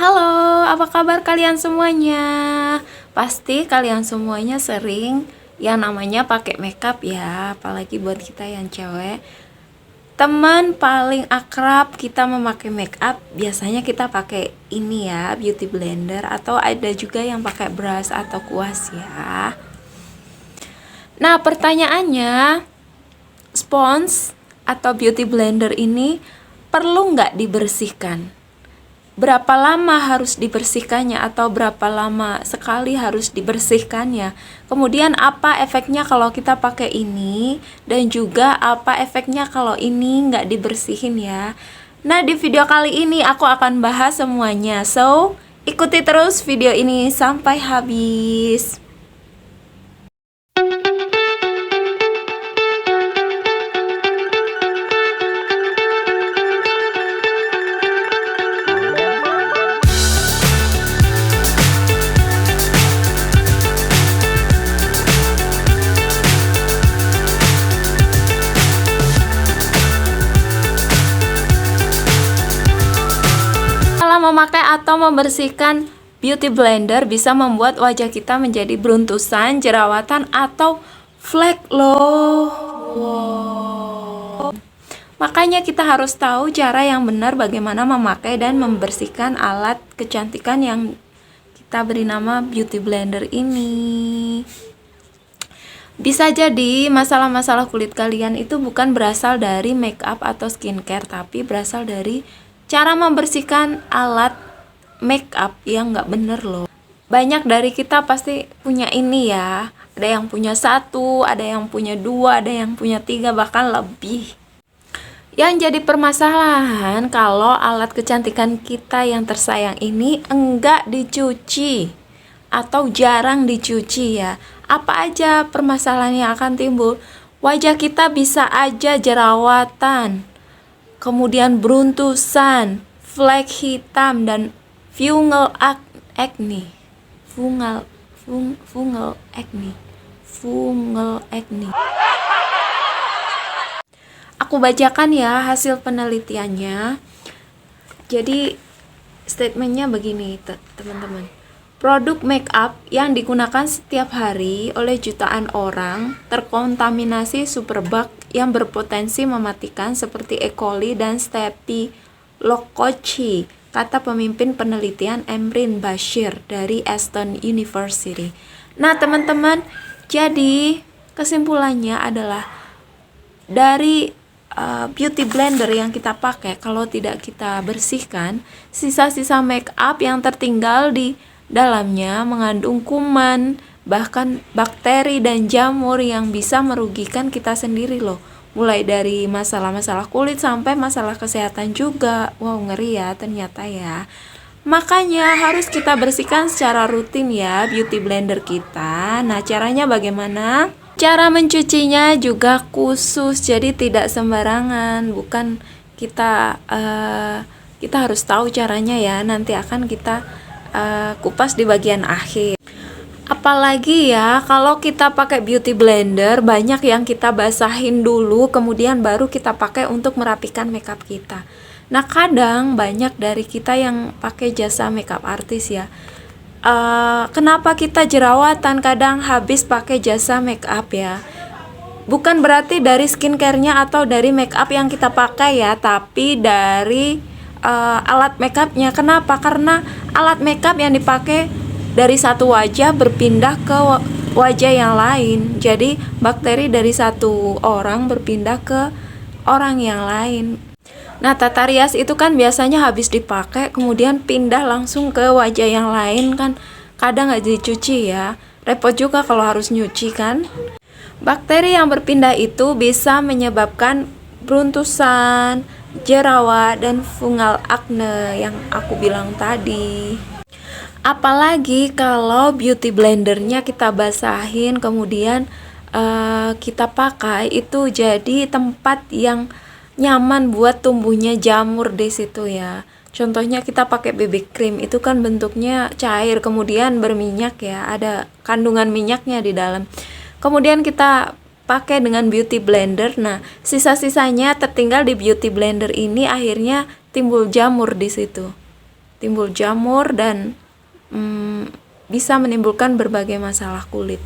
Halo, apa kabar kalian semuanya? Pasti kalian semuanya sering yang namanya pakai makeup ya, apalagi buat kita yang cewek. Teman paling akrab kita memakai makeup, biasanya kita pakai ini ya, beauty blender, atau ada juga yang pakai brush atau kuas ya. Nah, pertanyaannya, spons atau beauty blender ini perlu nggak dibersihkan? Berapa lama harus dibersihkannya atau berapa lama sekali harus dibersihkannya? Kemudian apa efeknya kalau kita pakai ini, dan juga apa efeknya kalau ini nggak dibersihin ya. Nah, di video kali ini aku akan bahas semuanya, so ikuti terus video ini sampai habis. Memakai atau membersihkan beauty blender bisa membuat wajah kita menjadi beruntusan, jerawatan, atau flek loh. Wow. Makanya kita harus tahu cara yang benar bagaimana memakai dan membersihkan alat kecantikan yang kita beri nama beauty blender ini. Bisa jadi masalah-masalah kulit kalian itu bukan berasal dari make up atau skincare, tapi berasal dari cara membersihkan alat make up yang nggak bener loh. Banyak dari kita pasti punya ini ya. Ada yang punya 1, ada yang punya 2, ada yang punya 3, bahkan lebih. Yang jadi permasalahan kalau alat kecantikan kita yang tersayang ini enggak dicuci atau jarang dicuci ya. Apa aja permasalahan yang akan timbul? Wajah kita bisa aja jerawatan, kemudian beruntusan, flek hitam, dan fungal acne. Fungal acne. Aku bacakan ya hasil penelitiannya. Jadi statementnya begini teman-teman. Produk make up yang digunakan setiap hari oleh jutaan orang terkontaminasi superbug yang berpotensi mematikan seperti E. coli dan Staphylococcus, kata pemimpin penelitian Emrine Bashir dari Aston University. Nah, teman-teman, jadi kesimpulannya adalah dari beauty blender yang kita pakai, kalau tidak kita bersihkan, sisa-sisa make up yang tertinggal di dalamnya mengandung kuman, bahkan bakteri dan jamur yang bisa merugikan kita sendiri loh. Mulai dari masalah-masalah kulit sampai masalah kesehatan juga. Wow, ngeri ya ternyata ya. Makanya harus kita bersihkan secara rutin ya beauty blender kita. Nah, caranya bagaimana? Cara mencucinya juga khusus, jadi tidak sembarangan. Bukan kita harus tahu caranya ya. Nanti akan kita kupas di bagian akhir. Apalagi ya kalau kita pakai beauty blender, banyak yang kita basahin dulu kemudian baru kita pakai untuk merapikan makeup kita. Nah, kadang banyak dari kita yang pakai jasa makeup artis ya, kenapa kita jerawatan kadang habis pakai jasa makeup ya. Bukan berarti dari skincare-nya atau dari makeup yang kita pakai ya, tapi dari alat makeupnya. Kenapa? Karena alat makeup yang dipakai dari satu wajah berpindah ke wajah yang lain. Jadi bakteri dari satu orang berpindah ke orang yang lain. Nah, tata rias itu kan biasanya habis dipakai kemudian pindah langsung ke wajah yang lain kan. Kadang nggak dicuci ya. Repot juga kalau harus nyuci kan. Bakteri yang berpindah itu bisa menyebabkan beruntusan, jerawat, dan fungal acne yang aku bilang tadi. Apalagi kalau beauty blendernya kita basahin kemudian kita pakai, itu jadi tempat yang nyaman buat tumbuhnya jamur di situ ya. Contohnya kita pakai BB cream, itu kan bentuknya cair kemudian berminyak ya, ada kandungan minyaknya di dalam. Kemudian kita pakai dengan beauty blender. Nah, sisa-sisanya tertinggal di beauty blender ini, akhirnya timbul jamur di situ. timbul jamur dan bisa menimbulkan berbagai masalah kulit.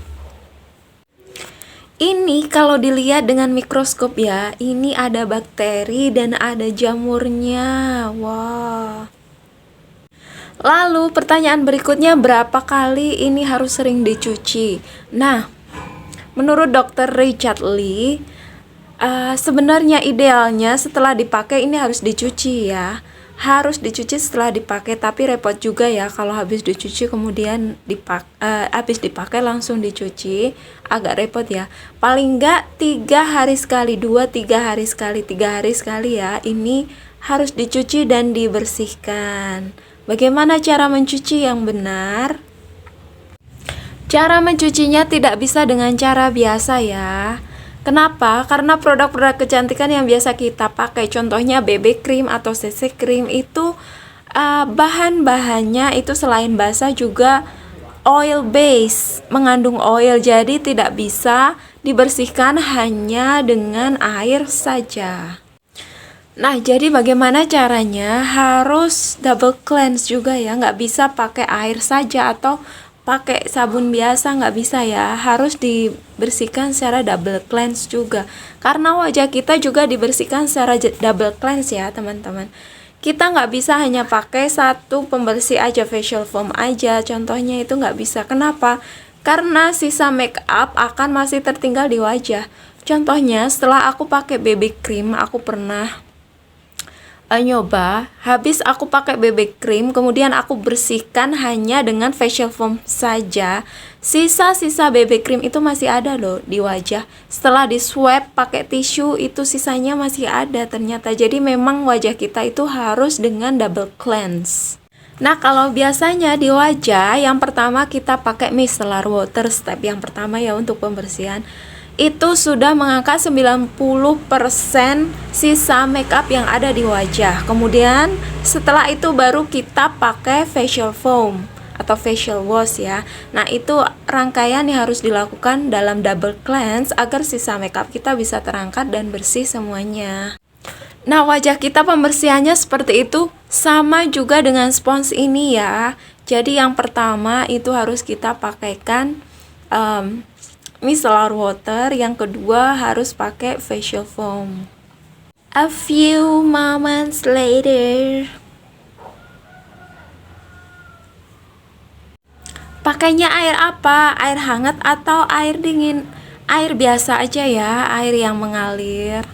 Ini kalau dilihat dengan mikroskop ya, ini ada bakteri dan ada jamurnya. Wah. Lalu pertanyaan berikutnya, berapa kali ini harus sering dicuci? Nah, menurut Dr. Richard Lee, sebenarnya idealnya setelah dipakai ini harus dicuci ya. Harus dicuci setelah dipakai, tapi repot juga ya kalau habis dicuci kemudian habis dipakai langsung dicuci, agak repot ya. Paling enggak 3 hari sekali, 2-3 hari sekali, 3 hari sekali ya. Ini harus dicuci dan dibersihkan. Bagaimana cara mencuci yang benar? Cara mencucinya tidak bisa dengan cara biasa ya. Kenapa? Karena produk-produk kecantikan yang biasa kita pakai, contohnya BB cream atau CC cream itu bahan-bahannya itu selain basah juga oil base, mengandung oil, jadi tidak bisa dibersihkan hanya dengan air saja. Nah, jadi bagaimana caranya? Harus double cleanse juga ya, nggak bisa pakai air saja atau pakai sabun biasa, nggak bisa ya, harus dibersihkan secara double cleanse juga, karena wajah kita juga dibersihkan secara double cleanse ya teman-teman. Kita nggak bisa hanya pakai satu pembersih aja, facial foam aja contohnya, itu nggak bisa. Kenapa? Karena sisa make up akan masih tertinggal di wajah. Contohnya setelah aku pakai BB cream, aku pernah nyoba, habis aku pakai BB cream kemudian aku bersihkan hanya dengan facial foam saja, sisa-sisa BB cream itu masih ada loh di wajah. Setelah di swab pakai tisu itu sisanya masih ada ternyata. Jadi memang wajah kita itu harus dengan double cleanse. Nah, kalau biasanya di wajah yang pertama kita pakai micellar water, step yang pertama ya untuk pembersihan, itu sudah mengangkat 90% sisa makeup yang ada di wajah. Kemudian setelah itu baru kita pakai facial foam atau facial wash ya. Nah, itu rangkaian yang harus dilakukan dalam double cleanse agar sisa makeup kita bisa terangkat dan bersih semuanya. Nah, wajah kita pembersihannya seperti itu, sama juga dengan spons ini ya. Jadi yang pertama itu harus kita pakaikan micellar water, yang kedua harus pakai facial foam. A few moments later. Pakainya air apa? Air hangat atau air dingin? Air biasa aja ya, air yang mengalir.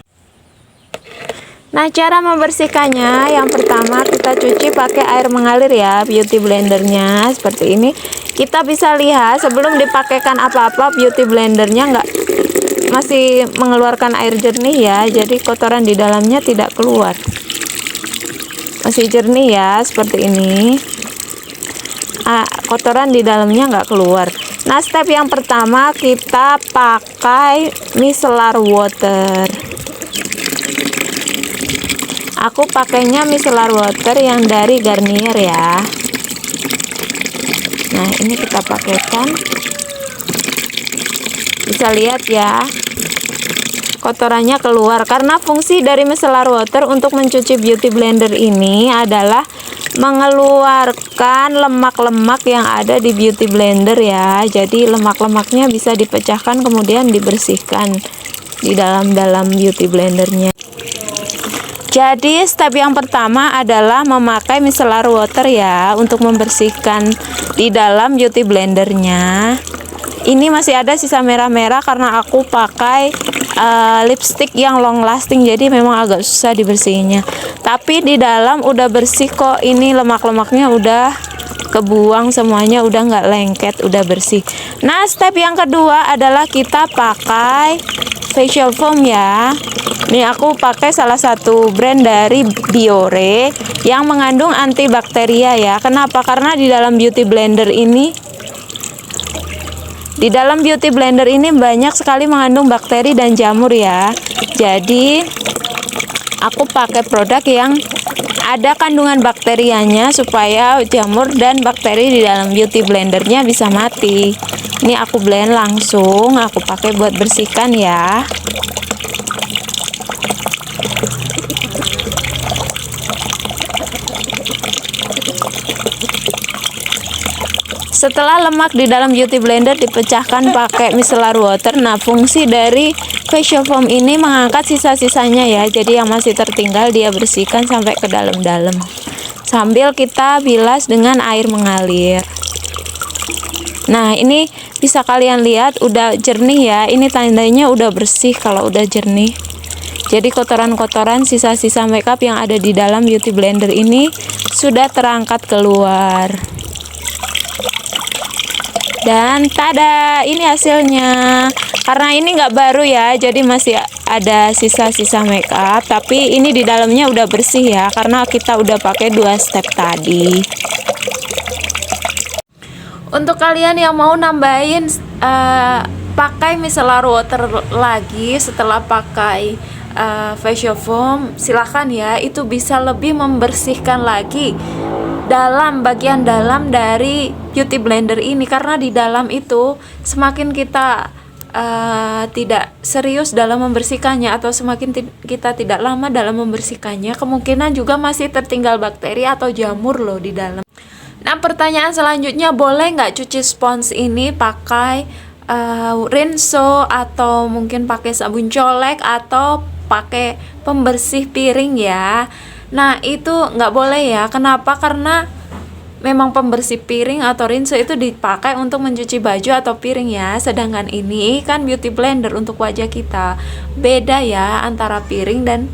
Nah, cara membersihkannya yang pertama kita cuci pakai air mengalir ya, beauty blendernya seperti ini. Kita bisa lihat sebelum dipakaikan apa-apa beauty blendernya masih mengeluarkan air jernih ya, jadi kotoran di dalamnya tidak keluar, masih jernih ya seperti ini. Kotoran di dalamnya nggak keluar. Nah, step yang pertama kita pakai micellar water. Aku pakainya micellar water yang dari Garnier ya. Nah, ini kita pakaikan. Bisa lihat ya, kotorannya keluar. Karena fungsi dari micellar water untuk mencuci beauty blender ini adalah mengeluarkan lemak-lemak yang ada di beauty blender ya. Jadi lemak-lemaknya bisa dipecahkan kemudian dibersihkan di dalam beauty blendernya. Jadi step yang pertama adalah memakai micellar water ya untuk membersihkan di dalam beauty blendernya. Ini masih ada sisa merah-merah karena aku pakai lipstick yang long lasting, jadi memang agak susah dibersihinnya. Tapi di dalam udah bersih kok, ini lemak-lemaknya udah kebuang semuanya, udah nggak lengket, udah bersih. Nah, step yang kedua adalah kita pakai facial foam ya. Ini aku pakai salah satu brand dari Biore yang mengandung antibakteria ya. Kenapa? Karena di dalam beauty blender ini banyak sekali mengandung bakteri dan jamur ya. Jadi aku pakai produk yang ada kandungan bakterianya supaya jamur dan bakteri di dalam beauty blendernya bisa mati. Ini aku blend langsung, aku pakai buat bersihkan ya. setelah lemak di dalam beauty blender dipecahkan pakai micellar water, nah fungsi dari facial foam ini mengangkat sisa-sisanya ya. Jadi yang masih tertinggal dia bersihkan sampai ke dalam-dalam. Sambil kita bilas dengan air mengalir. Nah, ini bisa kalian lihat udah jernih ya. Ini tandanya udah bersih kalau udah jernih. Jadi kotoran-kotoran sisa-sisa makeup yang ada di dalam beauty blender ini sudah terangkat keluar. Dan tada, ini hasilnya. Karena ini nggak baru ya, jadi masih ada sisa-sisa makeup. Tapi ini di dalamnya udah bersih ya, karena kita udah pakai 2 step tadi. Untuk kalian yang mau nambahin pakai micellar water lagi setelah pakai facial foam, silahkan ya. Itu bisa lebih membersihkan lagi dalam bagian dalam dari beauty blender ini, karena di dalam itu semakin kita tidak serius dalam membersihkannya atau semakin kita tidak lama dalam membersihkannya, kemungkinan juga masih tertinggal bakteri atau jamur loh di dalam. Nah, pertanyaan selanjutnya, boleh nggak cuci spons ini pakai rinso atau mungkin pakai sabun colek atau pakai pembersih piring ya? Nah, itu nggak boleh ya. Kenapa? Karena memang pembersih piring atau rinso itu dipakai untuk mencuci baju atau piring ya. Sedangkan ini kan beauty blender untuk wajah kita. Beda ya antara piring dan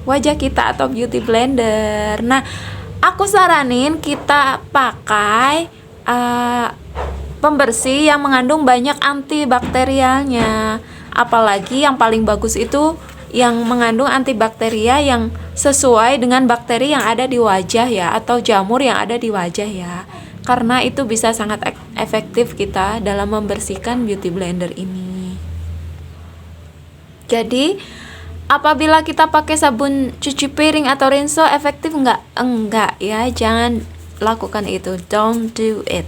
wajah kita atau beauty blender. Nah, aku saranin kita pakai pembersih yang mengandung banyak antibakterialnya. Apalagi yang paling bagus itu yang mengandung antibakteria yang sesuai dengan bakteri yang ada di wajah ya, atau jamur yang ada di wajah ya. Karena itu bisa sangat efektif kita dalam membersihkan beauty blender ini. Jadi apabila kita pakai sabun cuci piring atau rinso efektif enggak? Enggak ya, jangan lakukan itu. Don't do it.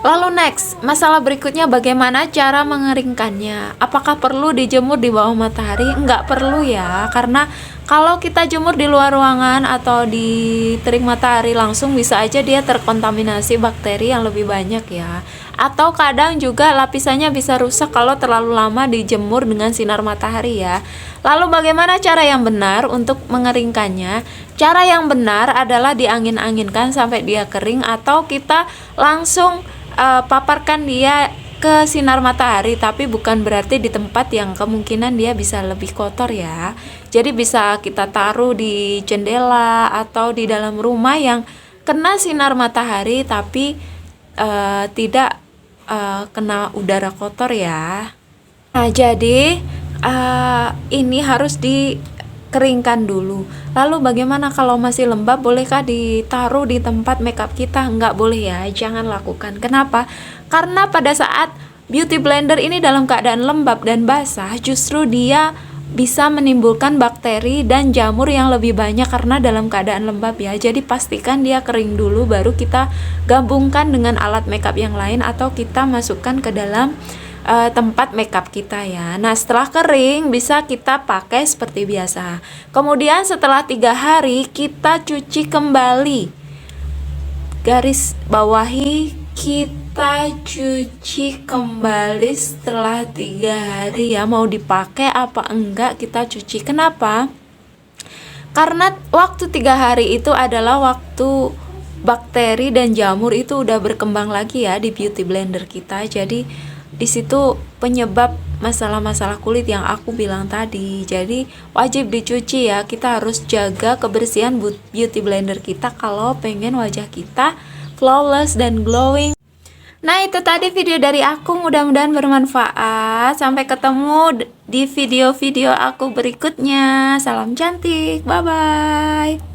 Lalu next, masalah berikutnya bagaimana cara mengeringkannya? Apakah perlu dijemur di bawah matahari? Enggak perlu ya, karena kalau kita jemur di luar ruangan atau di terik matahari langsung bisa aja dia terkontaminasi bakteri yang lebih banyak ya. Atau kadang juga lapisannya bisa rusak kalau terlalu lama dijemur dengan sinar matahari ya. Lalu bagaimana cara yang benar untuk mengeringkannya? Cara yang benar adalah diangin-anginkan sampai dia kering, atau kita langsung paparkan dia ke sinar matahari, tapi bukan berarti di tempat yang kemungkinan dia bisa lebih kotor ya. Jadi bisa kita taruh di jendela atau di dalam rumah yang kena sinar matahari tapi tidak kena udara kotor ya. Nah, jadi ini harus dikeringkan dulu. Lalu bagaimana kalau masih lembab, bolehkah ditaruh di tempat makeup kita? Enggak boleh ya, jangan lakukan. Kenapa? Karena pada saat beauty blender ini dalam keadaan lembab dan basah, justru dia bisa menimbulkan bakteri dan jamur yang lebih banyak karena dalam keadaan lembab ya. Jadi pastikan dia kering dulu, baru kita gabungkan dengan alat makeup yang lain atau kita masukkan ke dalam tempat makeup kita ya. Nah, setelah kering bisa kita pakai seperti biasa. Kemudian setelah 3 hari kita cuci kembali. Garis bawahi, kita cuci kembali setelah 3 hari ya. Mau dipakai apa enggak kita cuci. Kenapa? Karena waktu 3 hari itu adalah waktu bakteri dan jamur itu udah berkembang lagi ya di beauty blender kita. Jadi di situ penyebab masalah-masalah kulit yang aku bilang tadi. Jadi wajib dicuci ya. Kita harus jaga kebersihan beauty blender kita kalau pengen wajah kita flawless dan glowing. Nah, itu tadi video dari aku, mudah-mudahan bermanfaat. Sampai ketemu di video-video aku berikutnya. Salam cantik, bye-bye.